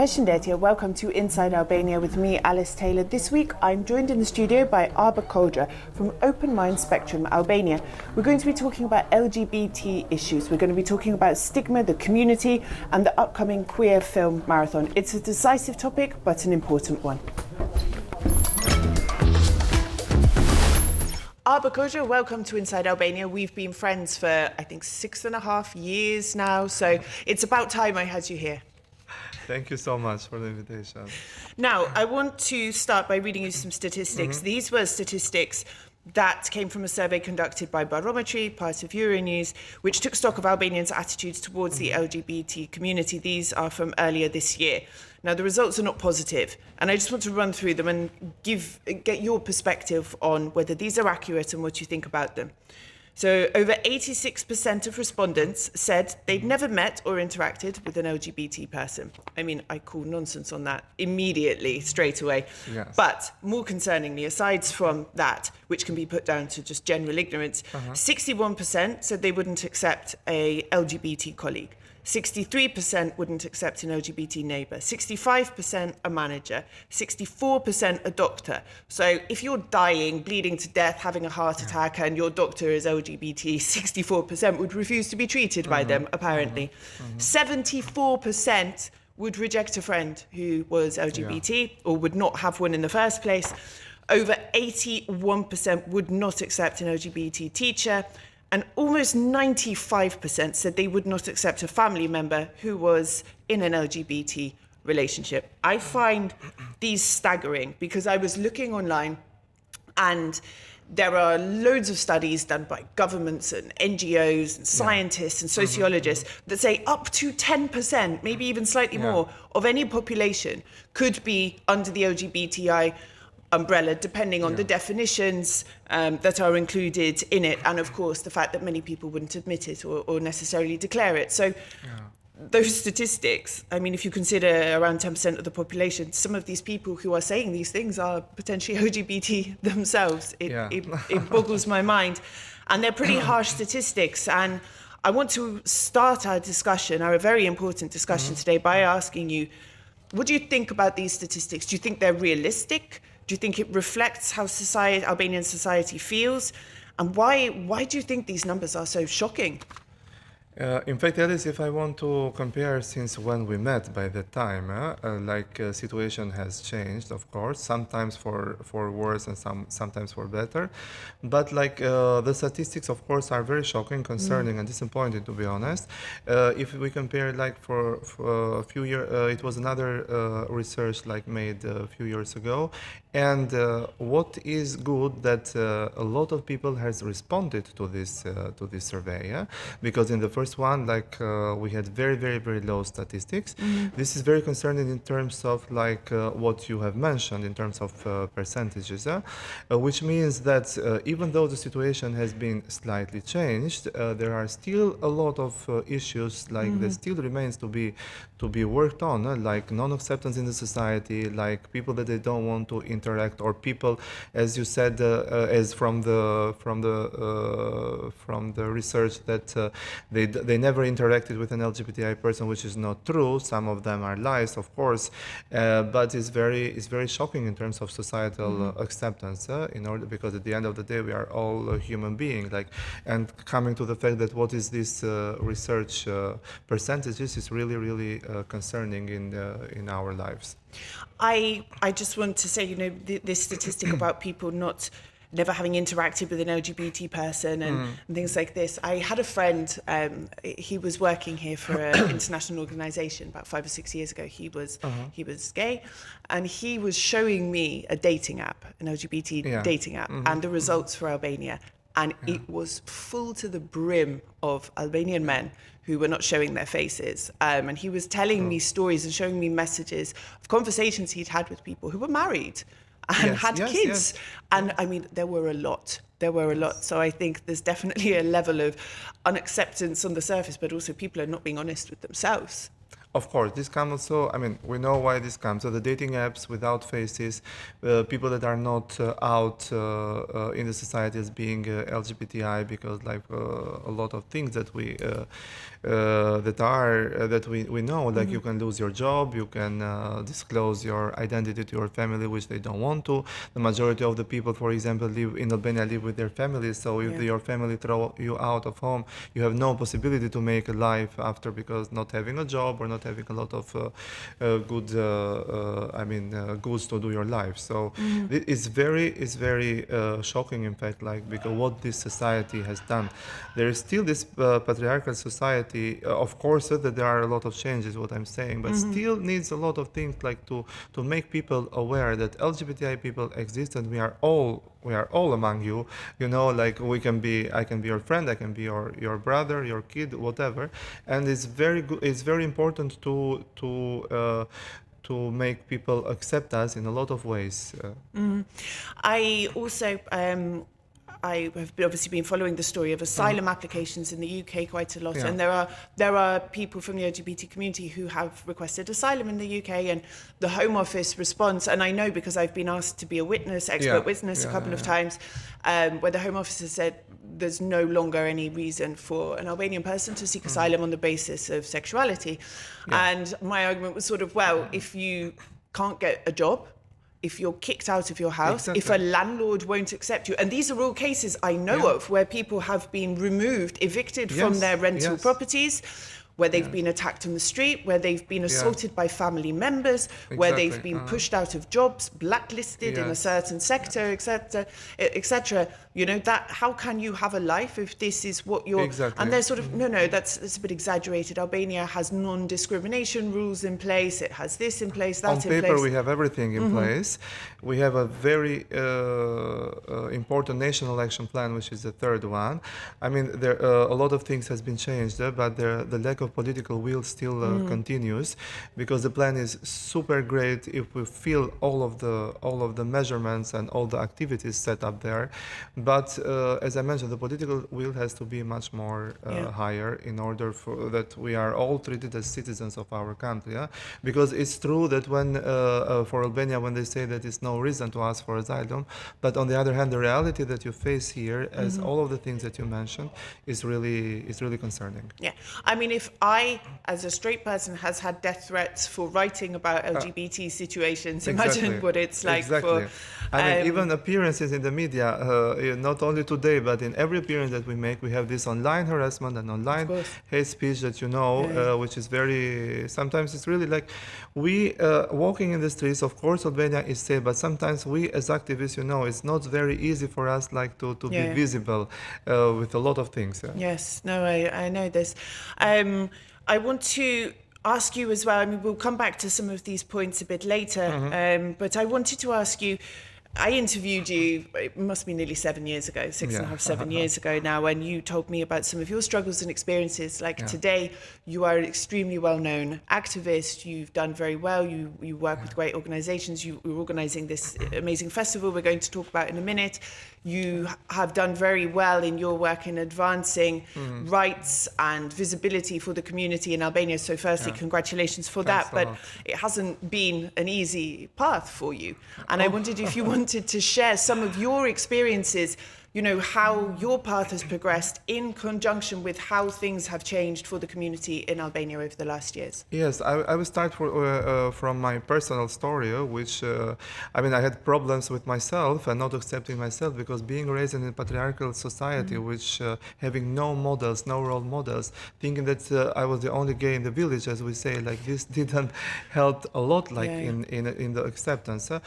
Përshëndetje, welcome to Inside Albania with me, Alice Taylor. This week, I'm joined in the studio by Arbër Kodra from Open Mind Spectrum Albania. We're going to be talking about LGBT issues. We're going to be talking about stigma, the community, and the upcoming queer film marathon. It's a decisive topic, but an important one. Arbër Kodra, welcome to Inside Albania. We've been friends for, I think, 6.5 years now, so it's about time I had you here. Thank you so much for the invitation. Now, I want to start by reading you some statistics. These were statistics that came from a survey conducted by Barometry, part of Euronews, which took stock of Albanians' attitudes towards the LGBT community. These are from earlier this year. Now, the results are not positive, and I just want to run through them and get your perspective on whether these are accurate and what you think about them. So over 86% of respondents said they'd never met or interacted with an LGBT person. I mean, I call nonsense on that immediately, straight away. Yes. But more concerningly, aside from that, which can be put down to just general ignorance, 61% said they wouldn't accept a LGBT colleague. 63% wouldn't accept an LGBT neighbour, 65% a manager, 64% a doctor. So if you're dying, bleeding to death, having a heart attack, and your doctor is LGBT, 64% would refuse to be treated by them, apparently. 74% would reject a friend who was LGBT or would not have one in the first place. Over 81% would not accept an LGBT teacher. And almost 95% said they would not accept a family member who was in an LGBT relationship. I find these staggering because I was looking online and there are loads of studies done by governments and NGOs and scientists and sociologists that say up to 10%, maybe even slightly more, of any population could be under the LGBTI umbrella, depending on the definitions that are included in it, and of course the fact that many people wouldn't admit it or necessarily declare it. So those statistics, I mean, if you consider around 10% of the population, some of these people who are saying these things are potentially LGBT themselves. It boggles my mind. And they're pretty harsh statistics. And I want to start our discussion, our very important discussion today, by asking you, what do you think about these statistics? Do you think they're realistic? Do you think it reflects how Albanian society feels? And why do you think these numbers are so shocking? In fact, Alice, if I want to compare since when we met by that time, situation has changed, of course, sometimes for worse and sometimes for better. But the statistics, of course, are very shocking, concerning and disappointing, to be honest. If we compare for a few years, it was another research made a few years ago. And what is good that a lot of people has responded to this survey, because in the first one, we had very, very, very low statistics. This is very concerning in terms of what you have mentioned in terms of percentages, which means that even though the situation has been slightly changed, there are still a lot of issues that still remains to be worked on, like non-acceptance in the society, like people that they don't want to interact, or people, as you said, as from the research that they never interacted with an LGBTI person, which is not true. Some of them are lies, of course, but it's very shocking in terms of societal acceptance. Because at the end of the day, we are all human beings. And coming to the fact that what is this research percentages is really, really concerning in our lives. I just want to say, this statistic about people never having interacted with an LGBT person and things like this. I had a friend, he was working here for an international organization about 5 or 6 years ago. He was gay, and he was showing me a dating app, an LGBT dating app, and the results for Albania. And it was full to the brim of Albanian men who were not showing their faces. And he was telling me stories and showing me messages of conversations he'd had with people who were married and had kids. And I mean, there were a lot. So I think there's definitely a level of unacceptance on the surface, but also people are not being honest with themselves. Of course, this comes also, I mean, we know why this comes. So the dating apps without faces, people that are not out in the society as being LGBTI, because like a lot of things that we we know, like you can lose your job, you can disclose your identity to your family, which they don't want to. The majority of the people, for example, live in Albania, live with their families. So if your family throw you out of home, you have no possibility to make a life after, because not having a job or not having a lot of goods to do your life. So it's very shocking, in fact, like, because what this society has done. There is still this patriarchal society. Of course, that there are a lot of changes, what I'm saying, but still needs a lot of things, like to make people aware that LGBTI people exist, and we are all among you. You know, like I can be your friend, I can be your brother, your kid, whatever. And it's very good. It's very important to make people accept us in a lot of ways. I also I have obviously been following the story of asylum applications in the UK quite a lot, and there are people from the LGBT community who have requested asylum in the UK, and the Home Office response, and I know because I've been asked to be a witness, expert witness a couple of times, where the Home Office has said there's no longer any reason for an Albanian person to seek asylum on the basis of sexuality. And my argument was sort of, well, if you can't get a job, if you're kicked out of your house, if a landlord won't accept you. And these are all cases I know of where people have been removed, evicted from their rental properties, where they've been attacked on the street, where they've been assaulted by family members, where they've been pushed out of jobs, blacklisted in a certain sector, etc., etc. You know, that how can you have a life if this is what you're... And they're sort of, no, that's a bit exaggerated. Albania has non-discrimination rules in place. It has this in place, that in place. On paper, we have everything in place. We have a very important national action plan, which is the third one. I mean, there a lot of things has been changed, but the lack of political will still continues, because the plan is super great if we feel all of the measurements and all the activities set up there. But as I mentioned, the political will has to be much more higher in order for that we are all treated as citizens of our country. Because it's true that when for Albania, when they say that it's no reason to ask for asylum, but on the other hand, the reality that you face here, as all of the things that you mentioned, is really concerning. Yeah, I mean, if I, as a straight person, has had death threats for writing about LGBT situations, imagine what it's like for... I mean, even appearances in the media, not only today, but in every appearance that we make, we have this online harassment and online hate speech that which is very... Sometimes it's really like, we walking in the streets, of course, Albania is safe, but sometimes we as activists, it's not very easy for us like to be visible with a lot of things. Yes, no, I know this. I want to ask you as well, I mean, we'll come back to some of these points a bit later, but I wanted to ask you, I interviewed you, it must be nearly 7 years ago, 6.5, 7 years ago now, and you told me about some of your struggles and experiences. Like today, you are an extremely well-known activist, you've done very well, you work with great organizations, you're organizing this amazing festival we're going to talk about in a minute. You have done very well in your work in advancing rights and visibility for the community in Albania. So firstly, congratulations for that, but it hasn't been an easy path for you. And I wondered if you wanted to share some of your experiences, how your path has progressed in conjunction with how things have changed for the community in Albania over the last years. Yes, I will start from my personal story, which, I had problems with myself and not accepting myself, because being raised in a patriarchal society, which having no models, no role models, thinking that I was the only gay in the village, as we say, like this didn't help a lot, like in the acceptance. I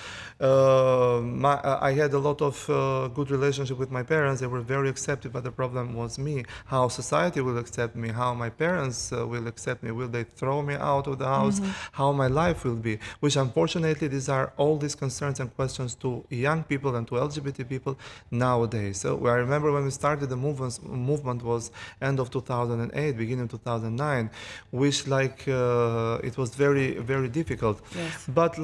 had a lot of good relationship with my parents. They were very accepting, but the problem was me, how society will accept me, how my parents will accept me, will they throw me out of the house, how my life will be, which unfortunately these are all these concerns and questions to young people and to LGBT people nowadays. So I remember when we started the movement was end of 2008, beginning of 2009, which it was very, very difficult. Yes. But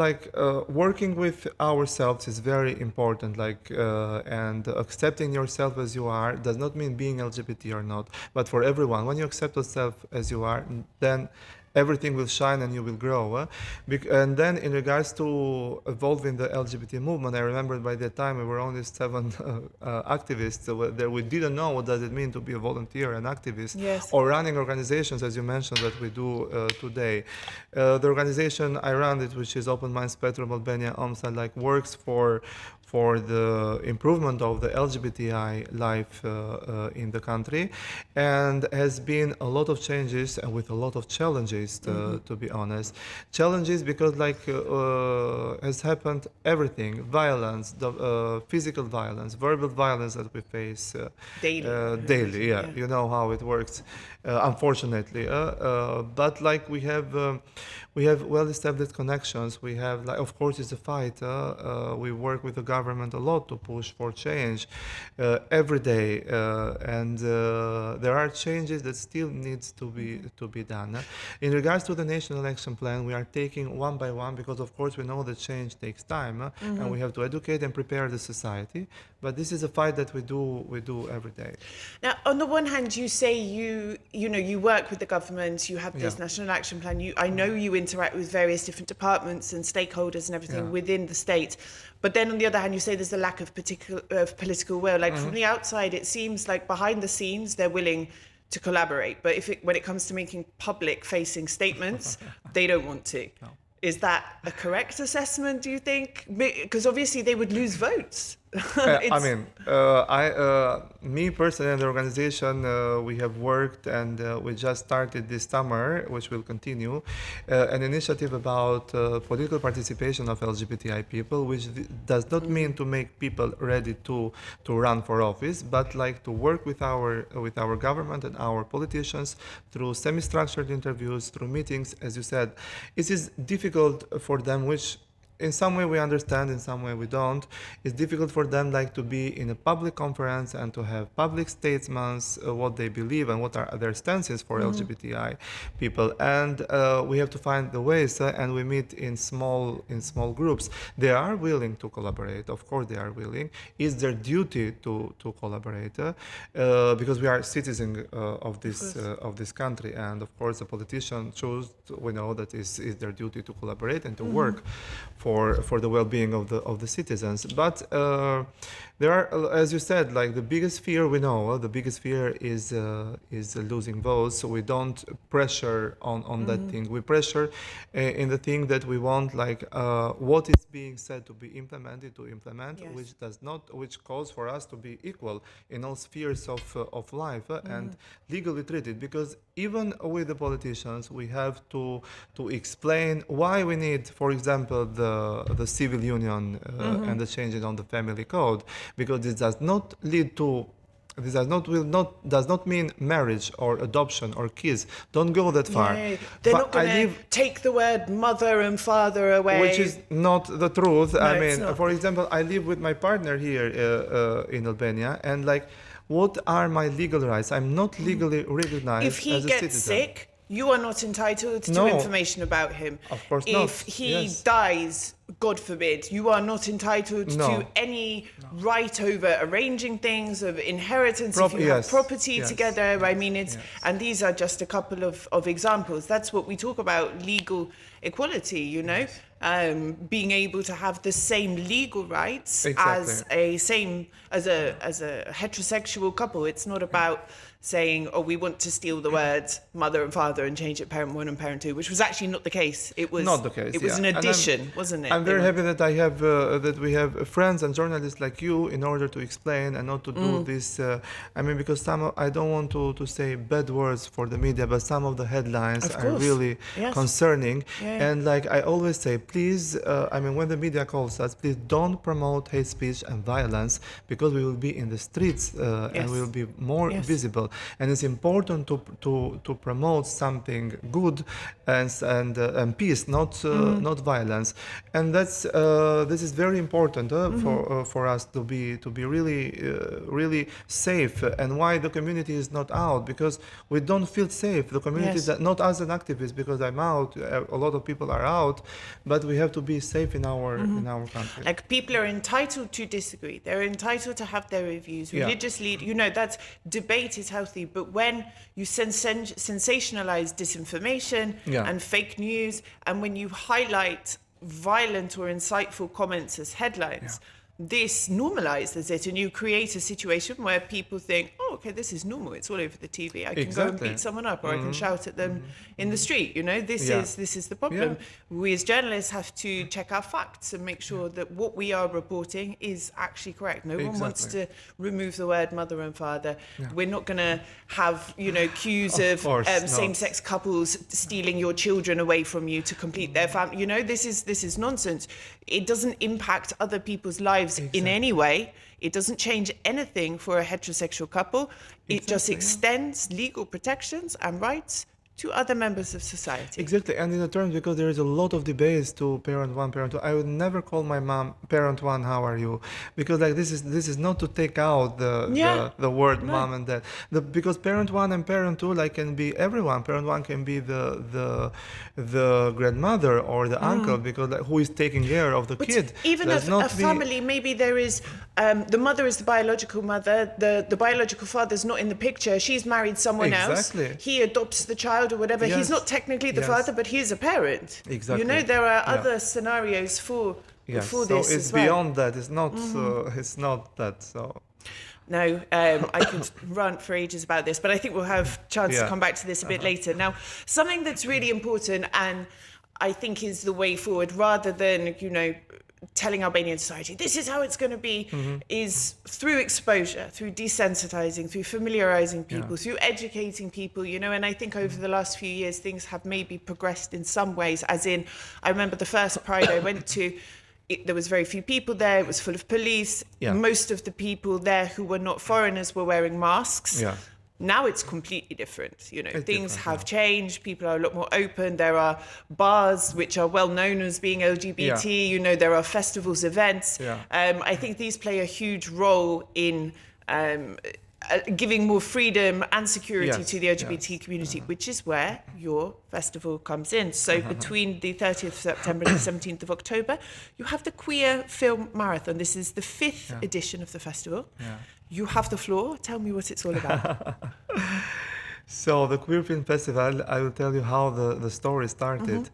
working with ourselves is very important, and accepting yourself as you are does not mean being LGBT or not, but for everyone, when you accept yourself as you are, then everything will shine and you will grow. And then in regards to evolving the LGBT movement, I remember by that time we were only 7 activists. There we didn't know what does it mean to be a volunteer and activist, Yes. or running organizations, as you mentioned, that we do today. The organization I run, which is Open Minds Spectrum Albania OMSA, like works for the improvement of the LGBTI life in the country, and has been a lot of changes and with a lot of challenges, to be honest. Challenges because has happened everything, violence, physical violence, verbal violence that we face daily, yeah. You know how it works, unfortunately. But like we have well-established connections. We have, like, of course, it's a fight. We work with the government a lot to push for change every day, and there are changes that still needs to be done. In regards to the National Action Plan, we are taking one by one because, of course, we know that change takes time, and we have to educate and prepare the society. But this is a fight that we do every day. Now, on the one hand, you say you work with the government, you have this National Action Plan. I know you interact with various different departments and stakeholders and everything within the state. But then on the other hand, you say there's a lack of political will. Like from the outside, it seems like behind the scenes, they're willing to collaborate. But when it comes to making public-facing statements, they don't want to. No. Is that a correct assessment, do you think? Because obviously they would lose votes. Me personally and the organization, we have worked and we just started this summer, which will continue, an initiative about political participation of LGBTI people, which does not mean to make people ready to run for office, but like to work with our government and our politicians through semi-structured interviews, through meetings. As you said, it is difficult for them, which in some way we understand, in some way we don't. It's difficult for them like to be in a public conference and to have public statements, what they believe and what are their stances for LGBTI people. And we have to find the ways, and we meet in small groups. They are willing to collaborate. Of course, they are willing. It's their duty to collaborate because we are citizens of this country, and of course, the politician choose. We know that is their duty to collaborate and to work for the well-being of the citizens. But there are, as you said, like the biggest fear we know, the biggest fear is losing votes. So we don't pressure on that thing. We pressure in the thing that we want, like what is being said to be implemented, which calls for us to be equal in all spheres of life and legally treated. Because even with the politicians, we have to explain why we need, for example, the civil union and the changes on the family code, because this does not mean marriage or adoption or kids. Don't go that far. Yeah, they're not going to take the word mother and father away. Which is not the truth. No, I mean, for example, I live with my partner here in Albania, and like, what are my legal rights? I'm not legally recognized as a citizen. If he gets sick, you are not entitled to information about him. Of course not. If he dies, God forbid, you are not entitled to any right over arranging things, of inheritance, if you have property together. I mean, and these are just a couple of examples. That's what we talk about, legal equality, you know? Being able to have the same legal rights as a heterosexual couple. It's not about saying, oh, we want to steal the words mother and father and change it parent one and parent two, which was actually not the case. It was not the case. It was an addition, wasn't it? I'm very happy that I have that we have friends and journalists like you in order to explain and not to do this. I mean, because I don't want to say bad words for the media, but some of the headlines are really concerning. And like I always say, please, I mean, when the media calls us, please don't promote hate speech and violence, because we will be in the streets and we will be more visible. And it's important to promote something good and peace, not violence. And and that's this is very important for us to be really safe. And why the community is not out? Because we don't feel safe. The community Yes. that not as an activist, because I'm out. A lot of people are out, but we have to be safe in our country. Like, people are entitled to disagree. They're entitled to have their reviews. Yeah. Religious lead, you know, that's debate is healthy. But when you sensationalize disinformation Yeah. and fake news, and when you highlight violent or insightful comments as headlines, this normalizes it, and you create a situation where people think, oh, okay, this is normal. It's all over the TV. I can go and beat someone up, or I can shout at them in the street. You know, this is the problem. We as journalists have to check our facts and make sure that what we are reporting is actually correct. No one wants to remove the word mother and father. We're not going to have, you know, cues of same-sex couples stealing your children away from you to complete their family. You know, this is nonsense. It doesn't impact other people's lives in any way. It doesn't change anything for a heterosexual couple. It just extends legal protections and rights to other members of society. Exactly, and in the terms, because there is a lot of debates to parent one, parent two. I would never call my mom parent one. How are you? Because like this is not to take out the word mom and dad. Because parent one and parent two like can be everyone. Parent one can be the grandmother or the uncle, because like, who is taking care of the kid. Even a family, maybe there is the mother is the biological mother. The biological father's not in the picture. She's married someone else. He adopts the child or whatever. He's not technically the father, but he is a parent. Exactly. You know, there are other scenarios for this so it's as well. beyond that. It's not. It's not that. So. No, I could rant for ages about this, but I think we'll have chance to come back to this a bit later. Now, something that's really important, and I think is the way forward, rather than, you know, telling Albanian society, this is how it's going to be, is through exposure, through desensitizing, through familiarizing people, through educating people, you know. And I think over the last few years, things have maybe progressed in some ways, as in, I remember the first Pride I went to, there was very few people there. It was full of police. Most of the people there who were not foreigners were wearing masks. Now it's completely different. You know, things have changed. People are a lot more open. There are bars which are well known as being LGBT. You know, there are festivals, events. I think these play a huge role in giving more freedom and security to the LGBT community, which is where your festival comes in. So between the 30th of September and the 17th of October, you have the Queer Film Marathon. This is the 5th edition of the festival. You have the floor. Tell me what it's all about. So the Queer Film Festival, I will tell you how the story started.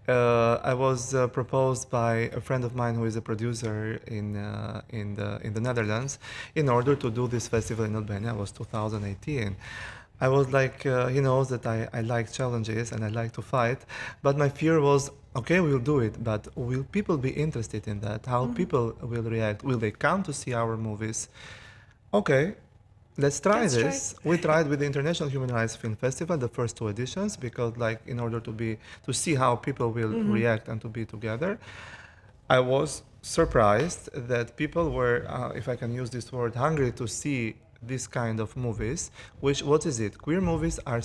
I was proposed by a friend of mine who is a producer in the Netherlands in order to do this festival in Albania. It was 2018. I was like, he knows that I like challenges and I like to fight, but my fear was, okay, we'll do it, but will people be interested in that? How people will react? Will they come to see our movies? Okay, let's try this. We tried with the International Human Rights Film Festival, the first 2 editions, because like in order to see how people will react and to be together. I was surprised that people were, if I can use this word, hungry to see this kind of movies. What is it? Queer movies are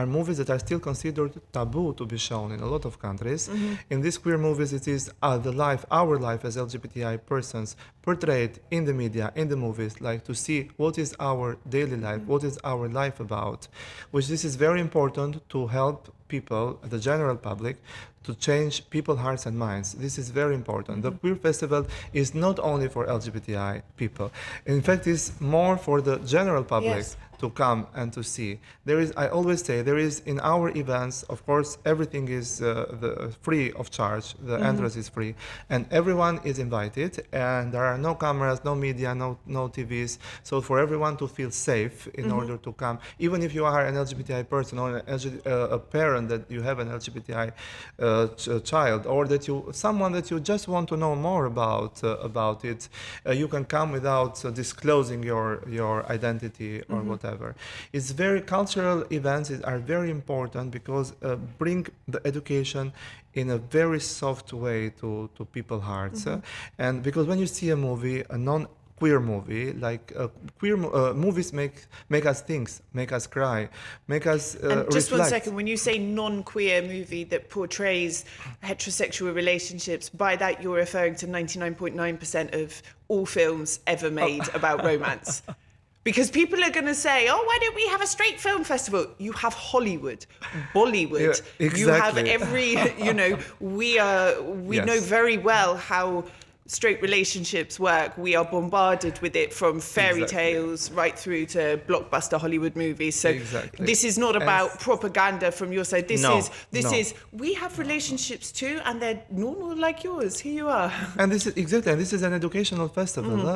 movies that are still considered taboo to be shown in a lot of countries. In these queer movies, it is our life as LGBTI persons portrayed in the media, in the movies, like to see what is our daily life, what is our life about, which this is very important to help people, the general public, to change people's hearts and minds. This is very important. The Queer Festival is not only for LGBTI people. In fact, it's more for the general public to come and to see. I always say, there is in our events, of course, everything is free of charge. The entrance is free, and everyone is invited. And there are no cameras, no media, no TVs. So for everyone to feel safe in order to come, even if you are an LGBTI person or a parent that you have an LGBTI child, or someone that you just want to know more about it, you can come without disclosing your identity or whatever. It's cultural events are very important because bring the education in a very soft way to people's hearts. And because when you see a movie, a queer movie. Like movies make us think, make us cry, make us And just reflect. 1 second, when you say non-queer movie that portrays heterosexual relationships, by that you're referring to 99.9% of all films ever made about romance. Because people are going to say, oh, why don't we have a straight film festival? You have Hollywood, Bollywood. Yeah, exactly. You have every, we know very well how straight relationships work. We are bombarded with it from fairy tales right through to blockbuster Hollywood movies. So this is not about propaganda from your side. This is we have relationships too, and they're normal like yours. Here you are. And this is an educational festival,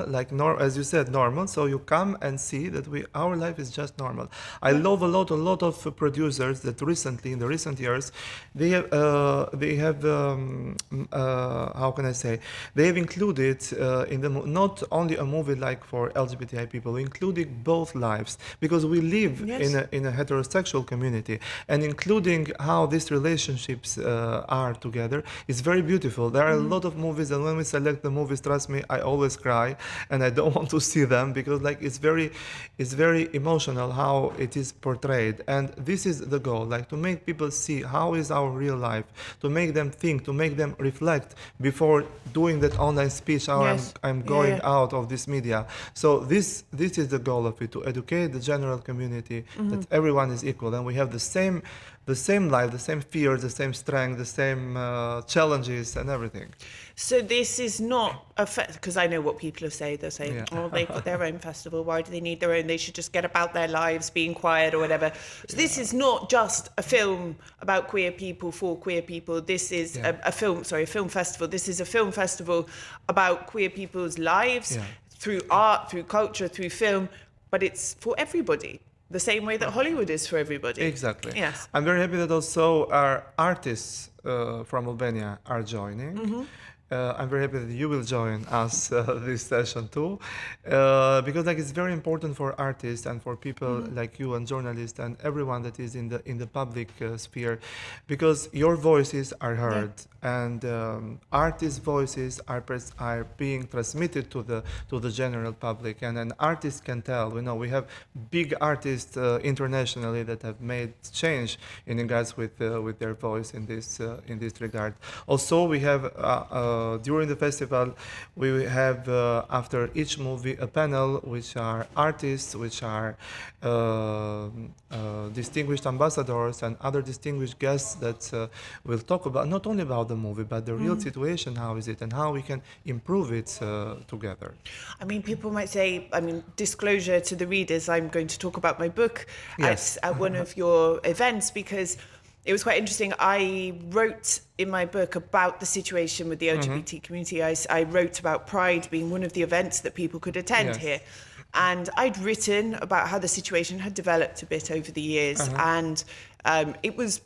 as you said, normal. So you come and see that our life is just normal. I love a lot of producers that recently, in the recent years, they have how can I say, they have included in the not only a movie like for LGBTI people, including both lives, because we live in a heterosexual community, and including how these relationships are together is very beautiful. There are a lot of movies, and when we select the movies, trust me, I always cry, and I don't want to see them because it's very emotional how it is portrayed. And this is the goal, like to make people see how is our real life, to make them think, to make them reflect before doing that online speech, how I'm going out of this media. So this is the goal of it, to educate the general community that everyone is equal and we have the same life, the same fears, the same strength, the same challenges and everything. So this is not a because I know what people have said. They'll say, "Oh, they've got their own festival. Why do they need their own? They should just get about their lives, being quiet or whatever." So this is not just a film about queer people for queer people. This is a film festival. This is a film festival about queer people's lives through art, through culture, through film. But it's for everybody. The same way that Hollywood is for everybody. Exactly. Yes. I'm very happy that also our artists from Albania are joining. I'm very happy that you will join us this session too, because it's very important for artists and for people like you and journalists and everyone that is in the public sphere, because your voices are heard and artists' voices are being transmitted to the general public, and an artist can tell. We have big artists internationally that have made change in regards with their voice in this regard. Also, we have. During the festival, we have after each movie a panel which are artists, which are distinguished ambassadors and other distinguished guests that will talk about not only about the movie but the real situation, how is it and how we can improve it together. I mean, people might say, disclosure to the readers, I'm going to talk about my book at one of your events, because it was quite interesting. I wrote in my book about the situation with the LGBT community. I wrote about Pride being one of the events that people could attend here. And I'd written about how the situation had developed a bit over the years. And it was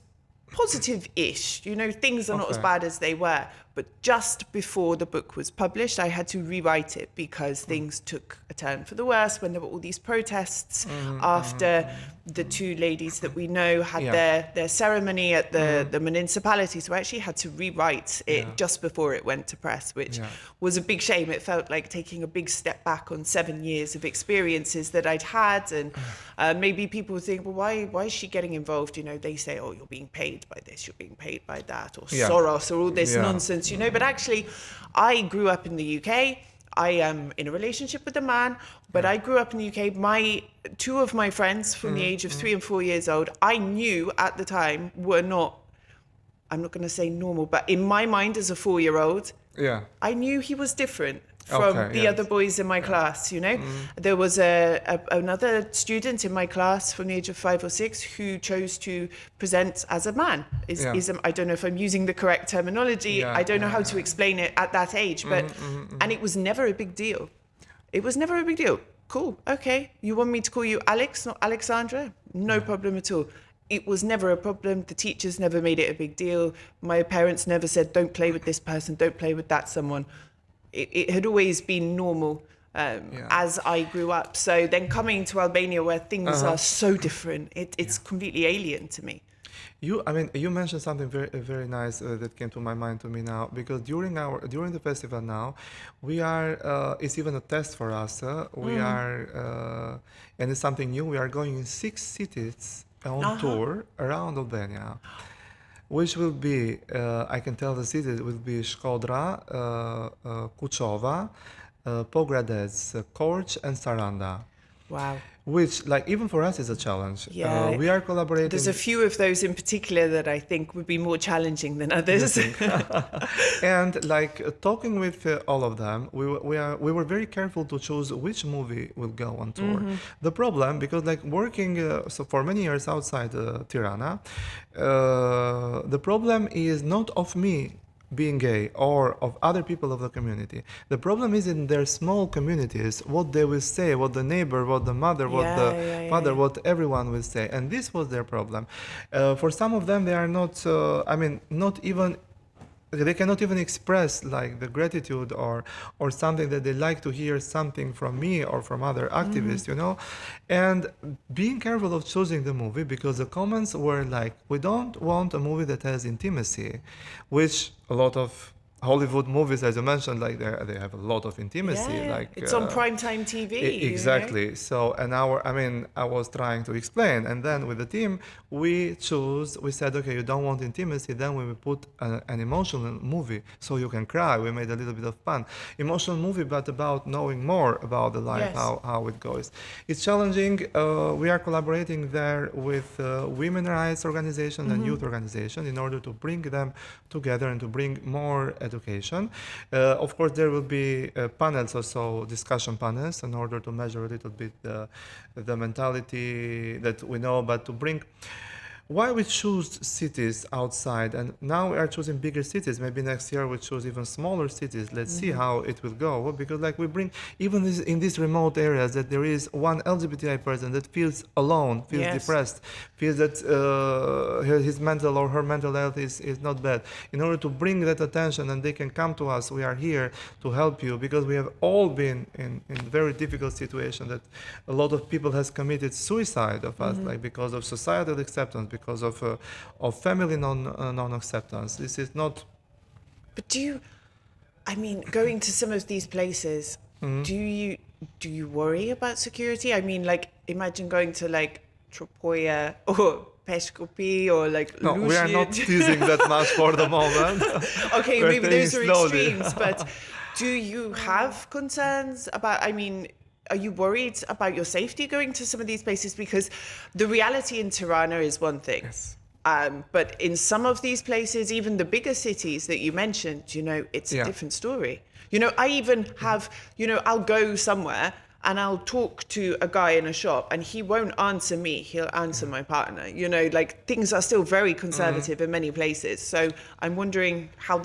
positive-ish. Things are not as bad as they were. But just before the book was published, I had to rewrite it because things took a turn for the worse when there were all these protests after the two ladies that we know had their ceremony at the municipality. So I actually had to rewrite it just before it went to press, which was a big shame. It felt like taking a big step back on 7 years of experiences that I'd had. And maybe people think, well, why is she getting involved? They say, oh, you're being paid by this, you're being paid by that, or Soros, or all this nonsense. But actually, I grew up in the UK. I am in a relationship with a man, but I grew up in the UK. Two of my friends from the age of 3 and 4 years old, I knew at the time were not, I'm not going to say normal, but in my mind as a 4-year-old, I knew he was different from the other boys in my class, There was another student in my class from the age of 5 or 6 who chose to present as a man. I don't know if I'm using the correct terminology. I don't know how to explain it at that age, but and it was never a big deal. It was never a big deal. Cool, okay. You want me to call you Alex, not Alexandra? No problem at all. It was never a problem. The teachers never made it a big deal. My parents never said, don't play with this person, don't play with that someone. It had always been normal as I grew up. So then coming to Albania, where things are so different, it's completely alien to me. You mentioned something very nice that came to my mind to me now, because during the festival now, we are it's even a test for us. We are and it's something new. We are going in 6 cities on tour around Albania, which will be I can tell the cities will be Shkodra, Kuchova, Pogradec, Korç, and Saranda. Wow. Which, like, even for us is a challenge. Yeah. We are collaborating. There's a few of those in particular that I think would be more challenging than others. And like talking with all of them, we were very careful to choose which movie will go on tour. The problem, because like working so for many years outside Tirana, the problem is not of me being gay or of other people of the community. The problem is in their small communities, what they will say, what the neighbor, what the mother, what the father, what everyone will say. And this was their problem. For some of them, they are not, not even, they cannot even express like the gratitude or something that they like to hear something from me or from other activists, you know. And being careful of choosing the movie, because the comments were like, we don't want a movie that has intimacy, which a lot of Hollywood movies, as you mentioned, like they have a lot of intimacy. Like it's on primetime TV. Exactly. You know? So I was trying to explain, and then with the team, we said, okay, you don't want intimacy, then we will put an emotional movie so you can cry. We made a little bit of fun. Emotional movie, but about knowing more about the life, how it goes. It's challenging. We are collaborating there with women rights organization and youth organization in order to bring them together and to bring more education. Of course, there will be panels also, discussion panels, in order to measure a little bit the mentality that we know, but to bring why we choose cities outside, and now we are choosing bigger cities. Maybe next year we choose even smaller cities. Let's see how it will go, because like we bring even in these remote areas that there is one LGBTI person that feels alone, feels depressed, feels that his mental or her mental health is not bad. In order to bring that attention, and they can come to us, we are here to help you, because we have all been in very difficult situation that a lot of people has committed suicide of us, like because of societal acceptance, because of family non-acceptance. This is not. But going to some of these places, do you worry about security? I mean, like, imagine going to like Tropoja or Peshkopi or like No, Lushit. we are not teasing that much for the moment. Okay, We're maybe those are slowly. extremes, but do you have concerns about, are you worried about your safety going to some of these places? Because the reality in Tirana is one thing. Yes. But in some of these places, even the bigger cities that you mentioned, it's a different story. I even have, I'll go somewhere and I'll talk to a guy in a shop and he won't answer me, he'll answer my partner. Like things are still very conservative in many places. So I'm wondering how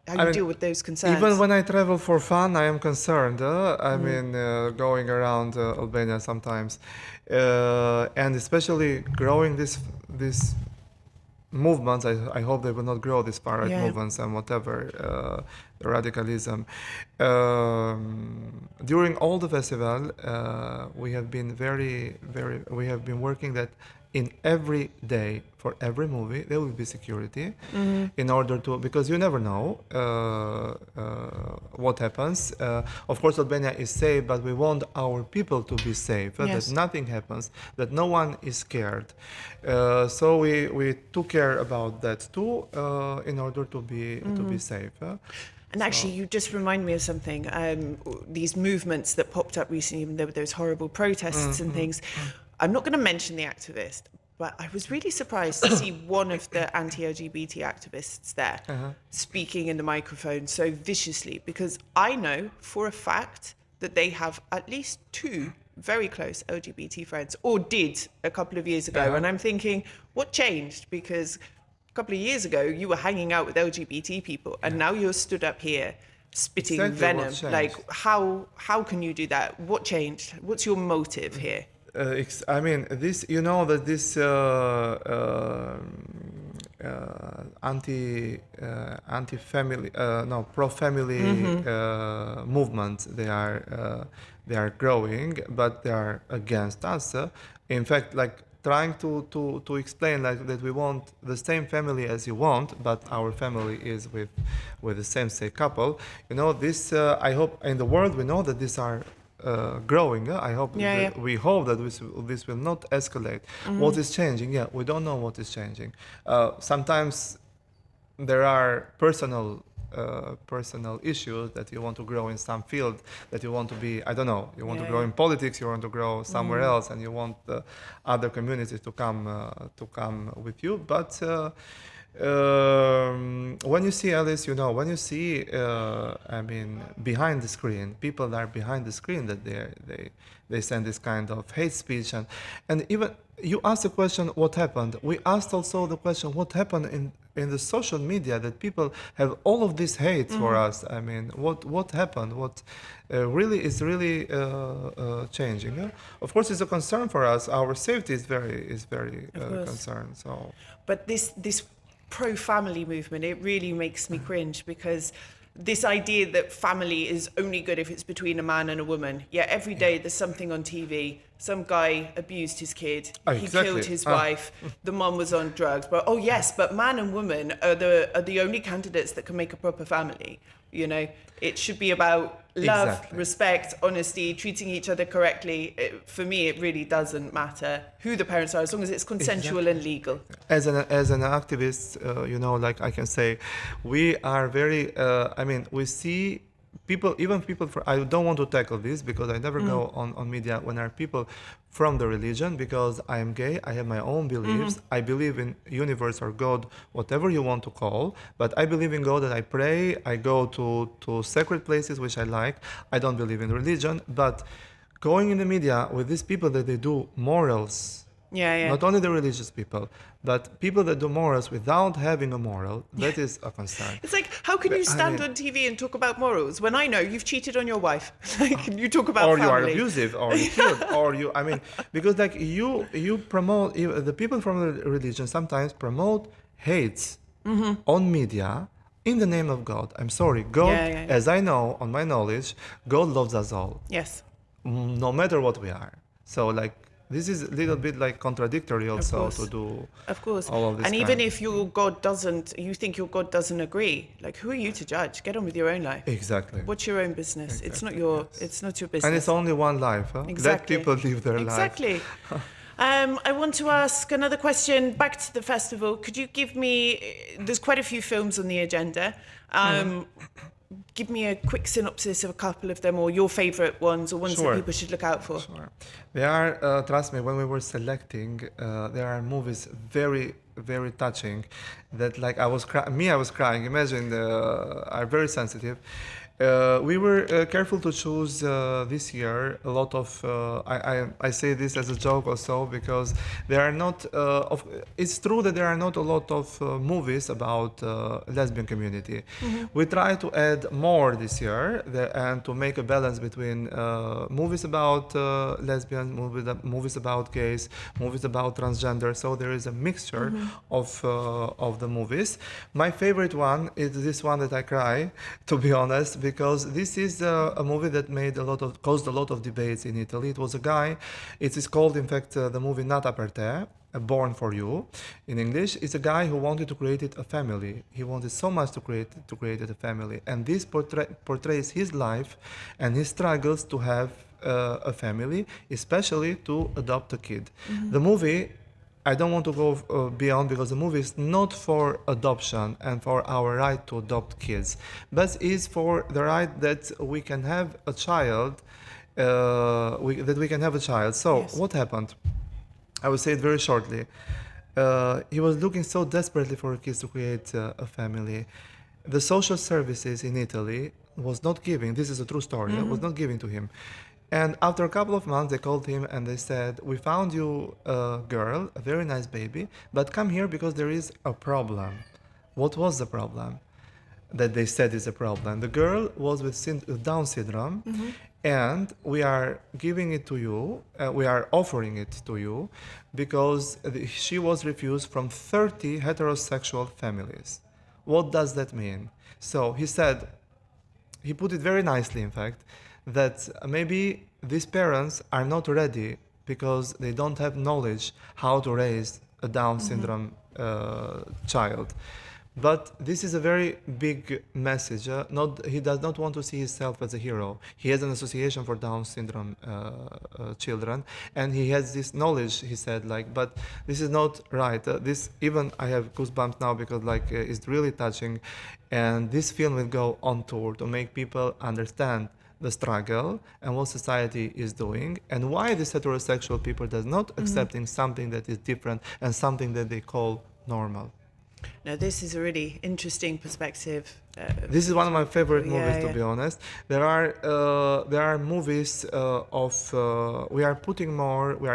you deal with those concerns. Even when I travel for fun, I am concerned. Going around Albania sometimes, and especially growing this movements. I hope they will not grow these far right movements and whatever radicalism. During all the festival, we have been we have been working that in every day for every movie there will be security in order to, because you never know what happens. Of course, Albania is safe, but we want our people to be safe, that nothing happens, that no one is scared. So we took care about that too, in order to be safe. And actually, you just remind me of something. These movements that popped up recently, even though those horrible protests and things. I'm not going to mention the activist, but I was really surprised to see one of the anti-LGBT activists there speaking in the microphone so viciously, because I know for a fact that they have at least 2 very close LGBT friends, or did a couple of years ago. And I'm thinking, what changed? Because a couple of years ago, you were hanging out with LGBT people, and now you're stood up here spitting venom. Like, how can you do that? What changed? What's your motive here? This, that this anti-family, pro-family movement, they are growing, but they are against us. In fact, like trying to explain like that we want the same family as you want, but our family is with the same-sex couple. You know, this I hope in the world we know that these are growing. I hope we hope that this will not escalate. What is changing? Yeah, we don't know what is changing. Sometimes there are personal issues that you want to grow in some field, that you want to be, I don't know, you want to grow in politics, you want to grow somewhere else, and you want the other communities to come with you. But when you see, Alice, you know, when you see, I mean, behind the screen, people are behind the screen that they send this kind of hate speech, and even you asked the question, what happened? We asked also the question, what happened in the social media, that people have all of this hate for us. I mean, what happened? What really is really changing? Yeah? Of course, it's a concern for us. Our safety is very concerned. So, but this pro-family movement, it really makes me cringe, because this idea that family is only good if it's between a man and a woman. Yeah, every day there's something on TV. Some guy abused his kid. He killed his wife. The mom was on drugs. But oh yes, but man and woman are the only candidates that can make a proper family. You know, it should be about love, respect, honesty, treating each other correctly. For me, it really doesn't matter who the parents are, as long as it's consensual and legal. As an activist, you know, like I can say, we are very. I mean, we see people, even people. I don't want to tackle this because I never go on media when there are people from the religion, because I am gay. I have my own beliefs. I believe in universe or God, whatever you want to call. But I believe in God, and I pray. I go to sacred places which I like. I don't believe in religion, but going in the media with these people that they do morals. Not only the religious people, but people that do morals without having a moral, that is a concern. It's like, how can you stand on TV and talk about morals when I know you've cheated on your wife? Like, you talk about or family. You are abusive, or you killed, or you, I mean, because like you promote, the people from the religion sometimes promote hates on media in the name of God. I'm sorry, God, as I know, on my knowledge, God loves us all. Yes. No matter what we are. So like, this is a little bit like contradictory also to do all of this. And even if you think your God doesn't agree, like, who are you to judge? Get on with your own life. Exactly. What's your own business? It's not your business. And it's only one life. Huh? Exactly. Let people live their life. Exactly. I want to ask another question back to the festival. Could you give me, there's quite a few films on the agenda. Give me a quick synopsis of a couple of them, or your favorite ones, or ones that people should look out for. Sure. There are, trust me, when we were selecting, there are movies very, very touching that, like, I was crying. Imagine, are very sensitive. We were careful to choose this year a lot of, I say this as a joke also, because there are not, it's true that there are not a lot of movies about lesbian community. We try to add more this year and to make a balance between movies about lesbians, movies about gays, movies about transgender, so there is a mixture of the movies. My favorite one is this one that I cry, to be honest, because this is a movie that caused a lot of debates in Italy. It was a guy, it is called, in fact, the movie Nata per te, Born for You, in English. It's a guy who wanted to create a family. He wanted so much to create a family, and this portrays his life and his struggles to have a family, especially to adopt a kid. The movie, I don't want to go beyond, because the movie is not for adoption and for our right to adopt kids, but is for the right that we can have a child, So what happened? I will say it very shortly. He was looking so desperately for kids to create a family. The social services in Italy was not giving, this is a true story, was not giving to him. And after a couple of months, they called him and they said, we found you a girl, a very nice baby, but come here because there is a problem. What was the problem that they said is a problem? The girl was with Down syndrome, and we are giving it to you, we are offering it to you, because she was refused from 30 heterosexual families. What does that mean? So he said, he put it very nicely, in fact, that maybe these parents are not ready because they don't have knowledge how to raise a Down syndrome child. But this is a very big message. He does not want to see himself as a hero. He has an association for Down syndrome children, and he has this knowledge. He said, like, but this is not right. This even I have goosebumps now because like it's really touching, and this film will go on tour to make people understand the struggle and what society is doing, and why this heterosexual people does not accepting something that is different and something that they call normal. Now, this is a really interesting perspective. This is one of my favorite movies, to be honest. There are movies we are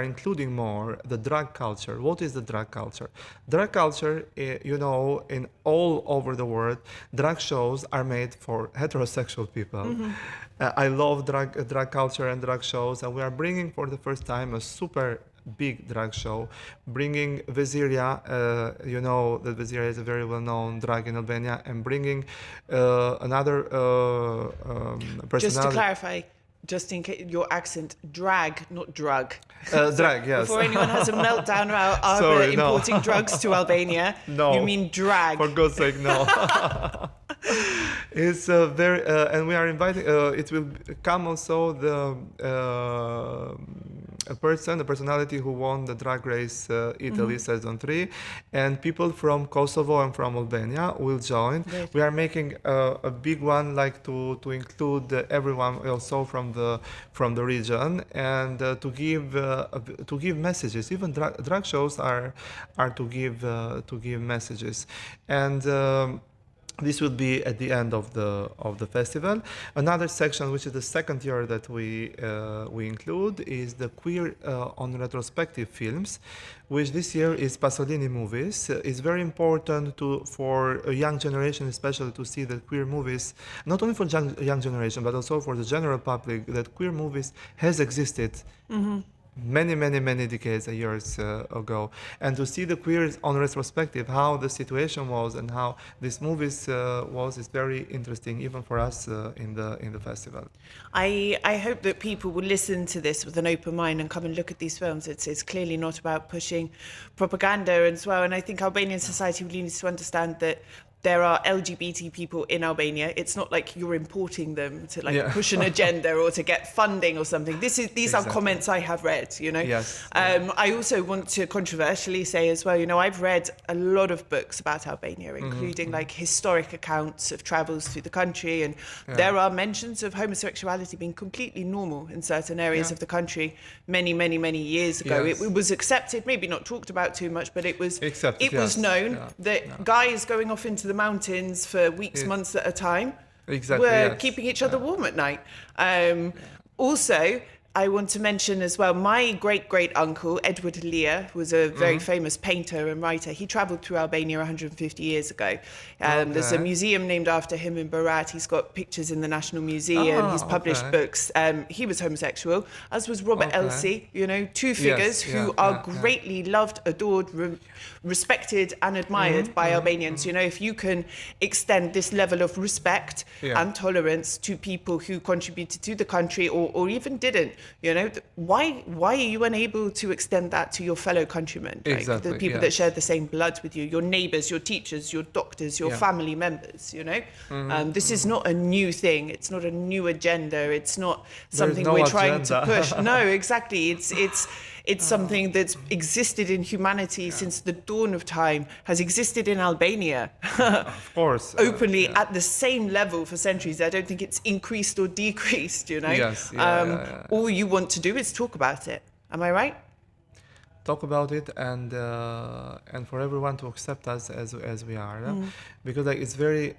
including more the drug culture. What is the drug culture? Drug culture, in all over the world, drug shows are made for heterosexual people. I love drug culture and drug shows, and we are bringing for the first time a super big drug show, bringing Veziria, that Veziria is a very well-known drug in Albania, and bringing another personality. Just to clarify, just in case your accent, drag, not drug. Drag, yes. Before anyone has a meltdown about Arbër importing drugs to Albania, no. You mean drag. For God's sake, no. It's very, and we are inviting, it will come also a personality who won the Drag Race Italy season 3, and people from Kosovo and from Albania will join. Great. We are making a big one, like to include everyone also from the region, and to give messages. Even drag shows are to give messages, and. This will be at the end of the festival. Another section, which is the second year that we include, is the queer on retrospective films, which this year is Pasolini movies. It's very important for a young generation, especially, to see that queer movies, not only for young generation, but also for the general public, that queer movies has existed. Many decades, years ago, and to see the queers on retrospective, how the situation was and how this movies was, is very interesting, even for us in the festival. I hope that people will listen to this with an open mind and come and look at these films. It's clearly not about pushing propaganda as well, and I think Albanian society really needs to understand that there are LGBT people in Albania. It's not like you're importing them to push an agenda or to get funding or something. These are comments I have read, Yes. I also want to controversially say as well, I've read a lot of books about Albania, including like historic accounts of travels through the country, and there are mentions of homosexuality being completely normal in certain areas of the country many years ago. Yes. It was accepted, maybe not talked about too much, but it was was known that guys going off into the mountains for weeks, months at a time were keeping each other warm at night. Also, I want to mention as well, my great uncle, Edward Lear, was a very famous painter and writer. He travelled through Albania 150 years ago. There's a museum named after him in Berat. He's got pictures in the National Museum. He's published books. He was homosexual, as was Robert Elsie, two figures who are greatly loved, adored, respected and admired by Albanians. If you can extend this level of respect and tolerance to people who contributed to the country or even didn't, why are you unable to extend that to your fellow countrymen? Exactly, the people that share the same blood with you, your neighbours, your teachers, your doctors, your family members, This is not a new thing. It's not a new agenda. It's not something we're trying to push. No, exactly. It's something that's existed in humanity since the dawn of time, has existed in Albania. Of course. Openly at the same level for centuries. I don't think it's increased or decreased, Yes. All you want to do is talk about it. Am I right? Talk about it and for everyone to accept us as we are. Because it's very,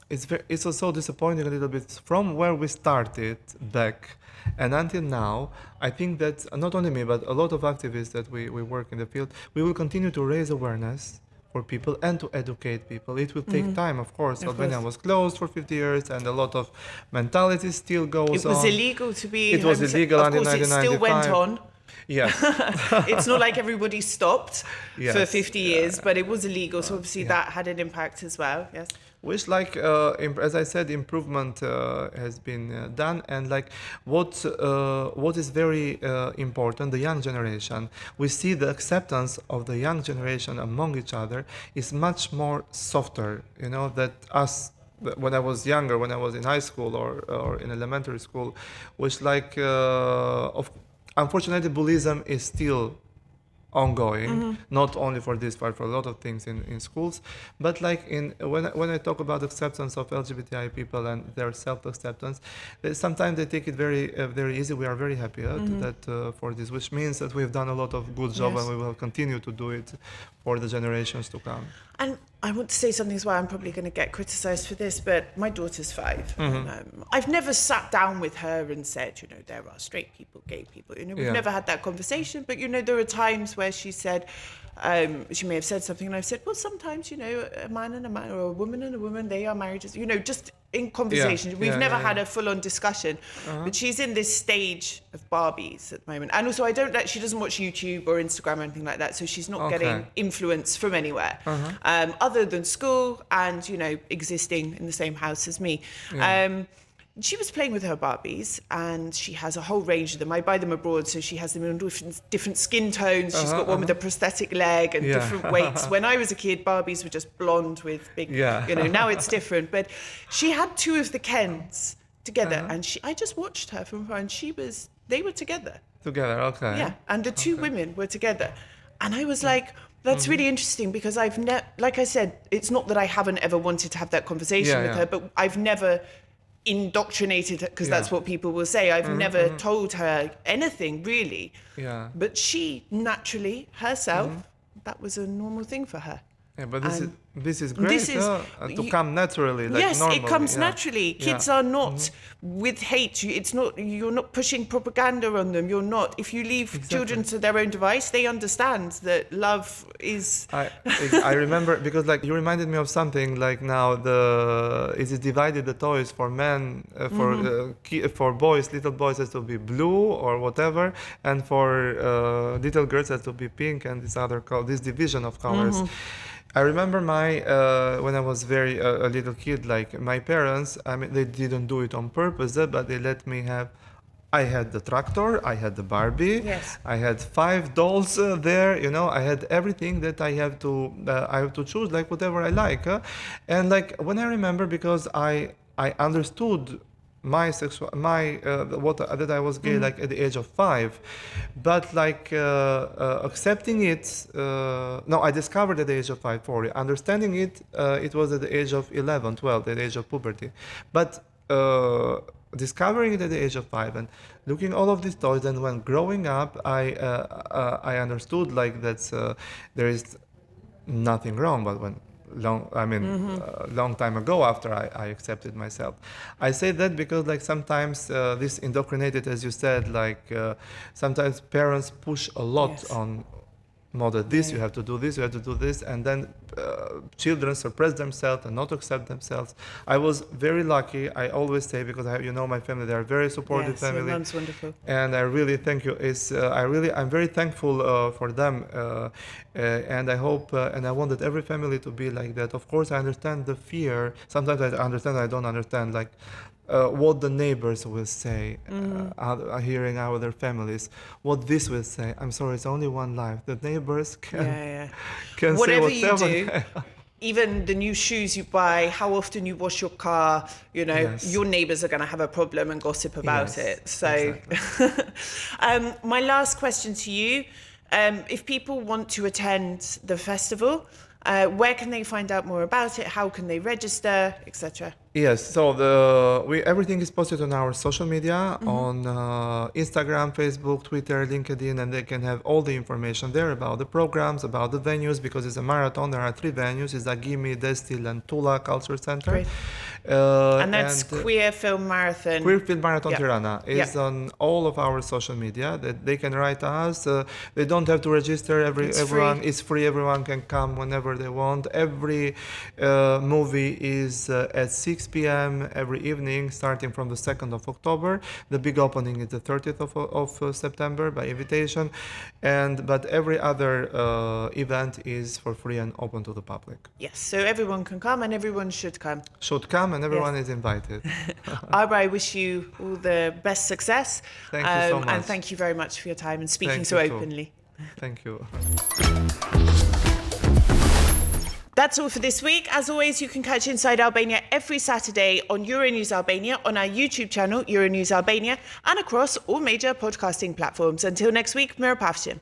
it's also disappointing a little bit from where we started back. And until now, I think that not only me, but a lot of activists that we work in the field, we will continue to raise awareness for people and to educate people. It will take time, of course. Albania was closed for 50 years and a lot of mentality still goes on. It was illegal to be... It was illegal until 1995. Of course, it still went on. Yes. It's not like everybody stopped for 50 years, but it was illegal. So obviously that had an impact as well. Yes. which like as I said, improvement has been done, and like what is very important, the young generation, we see the acceptance of the young generation among each other is much more softer, you know, that us when I was younger, when I was in high school or in elementary school, which like unfortunately bullyism is still ongoing, not only for this but for a lot of things in schools. But like when I talk about acceptance of LGBTI people and their self-acceptance, sometimes they take it very easy. We are very happy for this, which means that we've done a lot of good job, and we will continue to do it for the generations to come. And I want to say something as well. I'm probably going to get criticised for this, but my daughter's 5. And, I've never sat down with her and said, you know, there are straight people, gay people. You know, we've never had that conversation. But, you know, there are times where she said, she may have said something, and I've said, well, sometimes, you know, a man and a man, or a woman and a woman, they are married, you know, just in conversation. We've never had a full-on discussion. But she's in this stage of Barbies at the moment. And also, she doesn't watch YouTube or Instagram or anything like that, so she's not getting influence from anywhere, other than school and, you know, existing in the same house as me. She was playing with her Barbies, and she has a whole range of them. I buy them abroad, so she has them in different skin tones. She's got one with a prosthetic leg and different weights. When I was a kid, Barbies were just blonde with big, you know, now it's different. But she had 2 of the Kens together, and I just watched her from afar, and they were together. Together, okay. Yeah, and the 2 women were together. And I was like, that's really interesting, because I've like I said, it's not that I haven't ever wanted to have that conversation with her, but I've never indoctrinated, because that's what people will say. I've never told her anything really. But she naturally herself, that was a normal thing for her. Yeah, but this is great to come naturally, like yes, normally. It comes naturally. Kids are not with hate. You're not pushing propaganda on them. You're not. If you leave children to their own device, they understand that love is. I remember, because like you reminded me of something. Like now is it divided the toys for men, for boys, little boys has to be blue or whatever, and for little girls has to be pink, and this division of colors. I remember when I was a little kid, like my parents, I mean, they didn't do it on purpose, but they let me have. I had the tractor, I had the Barbie, I had 5 dolls there, you know, I had everything that I have to choose, like whatever I like. And like when I remember, because I understood that I was gay like at the age of 5, but like accepting it, no, I discovered at the age of 5, understanding it, it was at the age of 11, 12, at the age of puberty, but discovering it at the age of 5 and looking all of these toys, and when growing up, I understood like that there is nothing wrong, but when long time ago, after I accepted myself. I say that because like sometimes this indoctrinated, as you said, like sometimes parents push a lot on model this, you have to do this, you have to do this, and then children suppress themselves and not accept themselves. I was very lucky, I always say, because my family, they are very supportive family. Your mom's wonderful. And I really thank you. I'm very thankful for them, and I hope and I want that every family to be like that. Of course, I understand the fear. Sometimes I understand, I don't understand, like what the neighbors will say, hearing other families, what this will say. I'm sorry, it's only one life. The neighbors can whatever say whatever you do. Even the new shoes you buy, how often you wash your car, your neighbors are going to have a problem and gossip about it. So exactly. My last question to you, if people want to attend the festival, where can they find out more about it? How can they register, etc.? Yes, so everything is posted on our social media, on Instagram, Facebook, Twitter, LinkedIn, and they can have all the information there about the programs, about the venues, because it's a marathon. There are 3 venues: it's Agimi, Destil, and Tula Culture Center. Great. And that's Queer Film Marathon. Queer Film Marathon Yeah. Tirana is Yeah. on all of our social media. That they can write to us. They don't have to register. Everyone free. is free. Everyone can come whenever they want. Every movie is at 6 p.m. every evening, starting from the 2nd of October. The big opening is the 30th of September by invitation, but every other event is for free and open to the public. Yes, so everyone can come and everyone should come. Should come and everyone is invited. Arbër, I wish you all the best success. Thank you so much. And thank you very much for your time and speaking Thank so you too. openly. Thank you. That's all for this week. As always, you can catch Inside Albania every Saturday on Euronews Albania, on our YouTube channel, Euronews Albania, and across all major podcasting platforms. Until next week, Mirapavshin.